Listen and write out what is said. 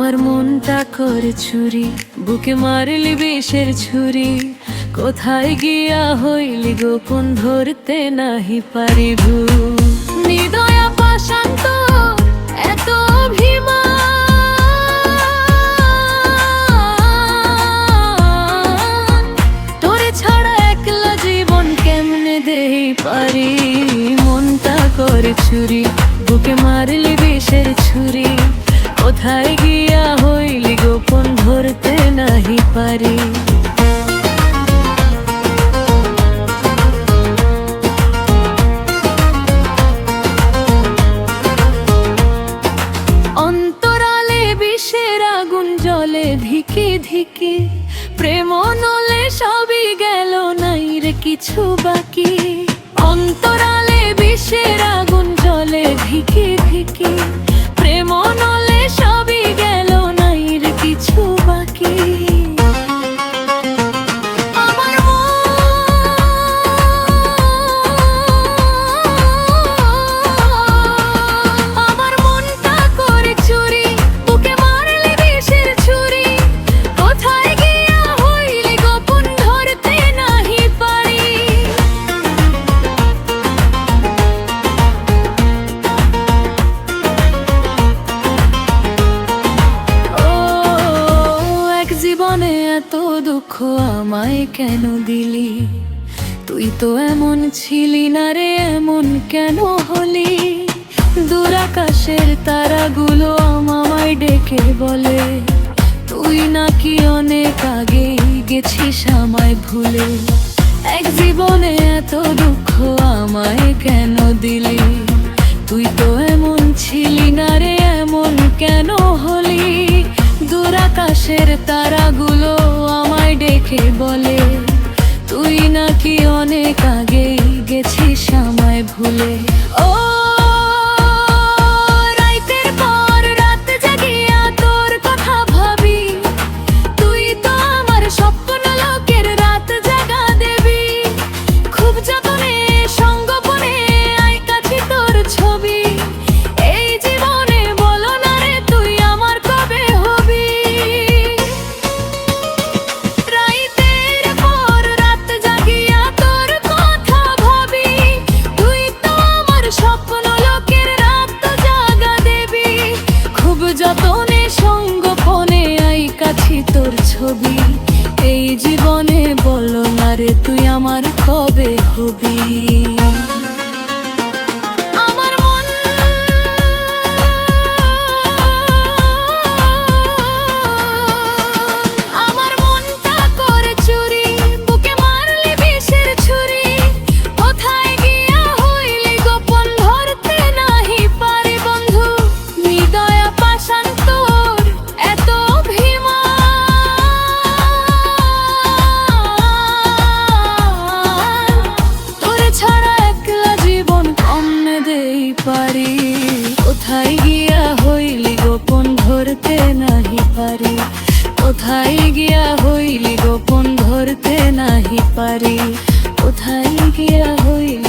আমার মনটা করে চুরি, বুকে মারলি বিষের ছুরি। কোথায় গিয়া হইলি গোপন, ধরতে নাহি পারিব। নিদয়া পাশান্ত এত অভিমান, তোরে ছাড়া একলা জীবন কেমনে দেই পারি। মনটা করে চুরি, বুকে মারলি বিষের ছুরি। কোথায় গিয়া হইলি গোপন, ধরতে নাহি পারি। অন্তরালে বিষের আগুন জ্বলে ধিকি ধিকি, প্রেম নলে সবই গেল, নাই রে কিছু বাকি। অন্তরালে বিষের আগুন জ্বলে ধিকি ধিকি, প্রেম নলে সবই গেল, নাই রে কিছু বাকি। আমার মনটা করে চুরি, বুকে মারলি বিষের ছুরি। কোথায় গিয়া হইলি গোপন, ধরতে নাহি পারি। জীবনে এত দুঃখ আমায় কেন দিলি? তুই তো এমন ছিলি না রে, এমন কেন হলি? দূর আকাশের তারাগুলো আমায় ডেকে বলে, তুই নাকি অনেক আগেই গেছিস আমায় ভুলে। এক জীবনে এত দুঃখ আমায় কেন দিলি? তুই তো এমন ছিলি না রে, এমন কেন হলি? দূর আকাশের তারাগুলো আমায় ডেকে বলে, তুই নাকি অনেক আগেই গেছিস আমায় ভুলে। ও রাতের পর রাত জাগিয়া তোর কথা ভাবি, তুই তো আমার স্বপ্ন লোকের রাত জাগা দেবি। খুব যতনে সঙ্গোপনে আই কাছে তোর ছবি। এই জীবনে বলো না রে তুই আমার কবে হবি? রাতের পর রাত জাগিয়া তোর কথা ভাবি, তুই তো আমার স্বপ্ন লোকের রাত জাগা দেবি। খুব যতনে সঙ্গোপনে আই কাছে তোর ছবি। এই জীবনে বলো না রে তুই আমার কবে হবি? আমার মনটা করে চুরি, বুকে মারলি বিষের ছুরি। কোথায় গিয়া হইলি গোপন, ধরতে নাহি পারি বন্ধু। নিদয়া পাষাণ তোর এত অভিমান, তোরে ছাড়া একলা জীবন কমনে দেই পারি। কোথায় গিয়া হইলি গোপন, ধরতে নাহি পারি। কোথায় গিয়া হইলি গোপন, ধরতে নাহি পারি। কোথায় গিয়া হইলি